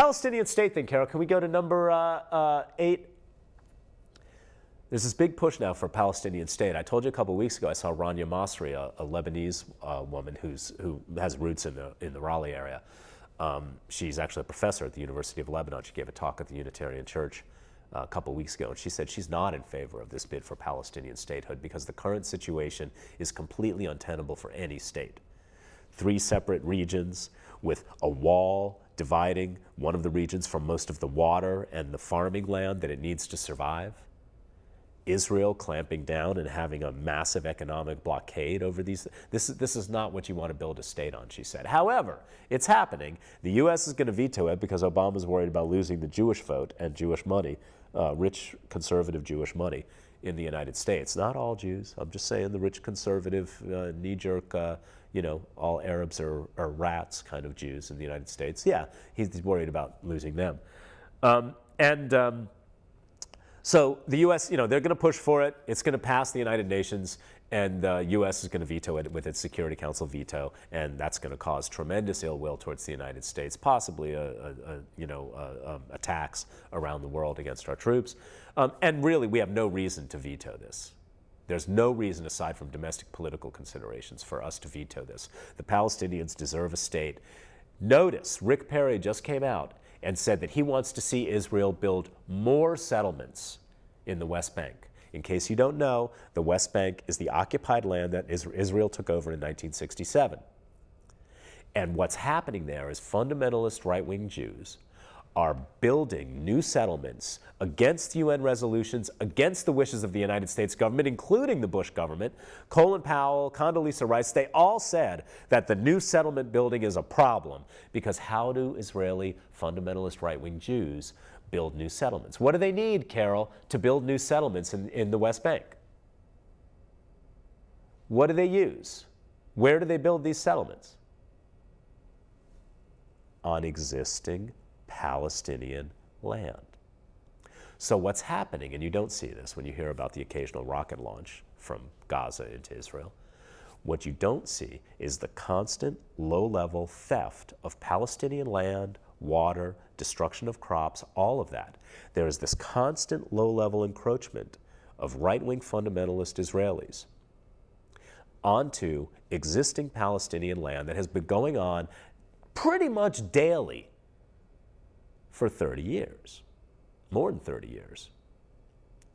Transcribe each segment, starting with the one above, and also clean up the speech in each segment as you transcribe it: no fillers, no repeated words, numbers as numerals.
Palestinian state thing, Carol, can we go to number 8? There's this big push now for a Palestinian state. I told you a couple of weeks ago I saw Rania Masri, a Lebanese woman who has roots in the Raleigh area. She's actually a professor at the University of Lebanon. She gave a talk at the Unitarian Church a couple of weeks ago, and she said she's not in favor of this bid for Palestinian statehood because the current situation is completely untenable for any state. 3 separate regions with a wall dividing one of the regions from most of the water and the farming land that it needs to survive. Israel clamping down and having a massive economic blockade over these. This is not what you want to build a state on, she said. However, it's happening. The U.S. is going to veto it because Obama's worried about losing the Jewish vote and Jewish money, rich conservative Jewish money in the United States. Not all Jews. I'm just saying the rich conservative, knee-jerk, all Arabs are rats kind of Jews in the United States. Yeah, he's worried about losing them. So the U.S., they're going to push for it. It's going to pass the United Nations, and the U.S. is going to veto it with its Security Council veto, and that's going to cause tremendous ill will towards the United States, possibly attacks around the world against our troops. And really, we have no reason to veto this. There's no reason, aside from domestic political considerations, for us to veto this. The Palestinians deserve a state. Notice, Rick Perry just came out and said that he wants to see Israel build more settlements in the West Bank. In case you don't know, the West Bank is the occupied land that Israel took over in 1967. And what's happening there is fundamentalist right-wing Jews are building new settlements against UN resolutions, against the wishes of the United States government, including the Bush government. Colin Powell, Condoleezza Rice, they all said that the new settlement building is a problem because how do Israeli fundamentalist right-wing Jews build new settlements? What do they need, Carol, to build new settlements in the West Bank? What do they use? Where do they build these settlements? On existing Palestinian land. So what's happening, and you don't see this when you hear about the occasional rocket launch from Gaza into Israel, what you don't see is the constant low-level theft of Palestinian land, water, destruction of crops, all of that. There is this constant low-level encroachment of right-wing fundamentalist Israelis onto existing Palestinian land that has been going on pretty much daily for 30 years, more than 30 years.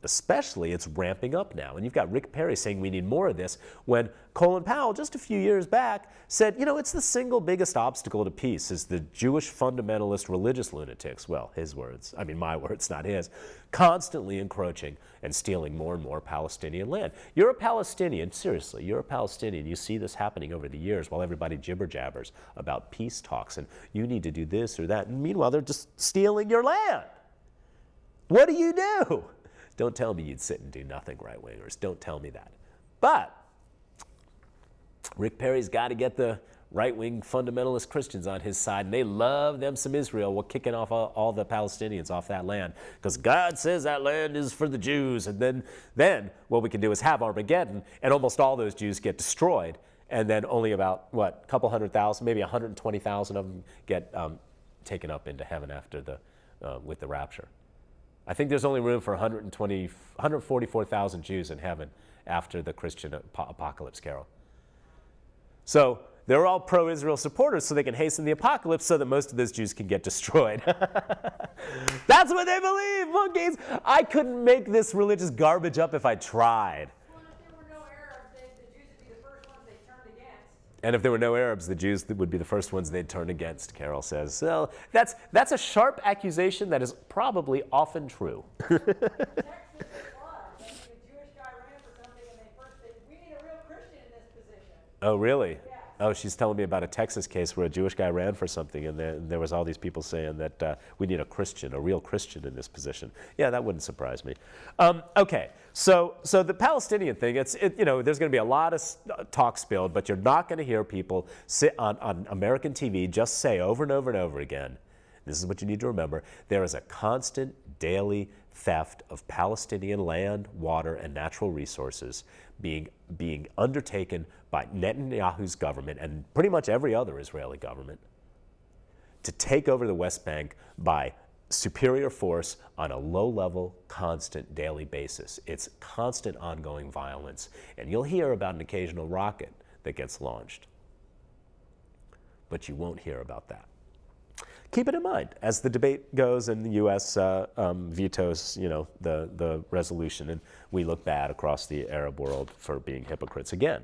Especially, it's ramping up now. And you've got Rick Perry saying we need more of this when Colin Powell, just a few years back, said, it's the single biggest obstacle to peace is the Jewish fundamentalist religious lunatics, well, his words, I mean my words, not his, constantly encroaching and stealing more and more Palestinian land. You're a Palestinian, seriously, you're a Palestinian. You see this happening over the years while everybody jibber-jabbers about peace talks and you need to do this or that. And meanwhile, they're just stealing your land. What do you do? Don't tell me you'd sit and do nothing, right-wingers. Don't tell me that. But Rick Perry's got to get the right-wing fundamentalist Christians on his side, and they love them some Israel. We're kicking off all the Palestinians off that land because God says that land is for the Jews. And then what we can do is have Armageddon, and almost all those Jews get destroyed, and then only about, a couple 100,000, maybe 120,000 of them get taken up into heaven after with the rapture. I think there's only room for 144,000 Jews in heaven after the Christian apocalypse, Carol. So they're all pro-Israel supporters so they can hasten the apocalypse so that most of those Jews can get destroyed. That's what they believe, monkeys. I couldn't make this religious garbage up if I tried. Well, if there were no Arabs, the Jews would be the first ones they turned against. And if there were no Arabs, the Jews would be the first ones they'd turn against, Carol says. So that's a sharp accusation that is probably often true. Texas was. I think a Jewish guy ran for something and they first said, we need a real Christian in this position. Oh, really? Yeah. Oh, she's telling me about a Texas case where a Jewish guy ran for something and there was all these people saying that we need a Christian, a real Christian in this position. Yeah, that wouldn't surprise me. Okay, so the Palestinian thing, there's going to be a lot of talk spilled, but you're not going to hear people sit on American TV just say over and over and over again, this is what you need to remember, there is a constant daily theft of Palestinian land, water, and natural resources being undertaken by Netanyahu's government and pretty much every other Israeli government to take over the West Bank by superior force on a low-level, constant, daily basis. It's constant, ongoing violence. And you'll hear about an occasional rocket that gets launched. But you won't hear about that. Keep it in mind as the debate goes and the U.S. Vetoes, the resolution, and we look bad across the Arab world for being hypocrites again.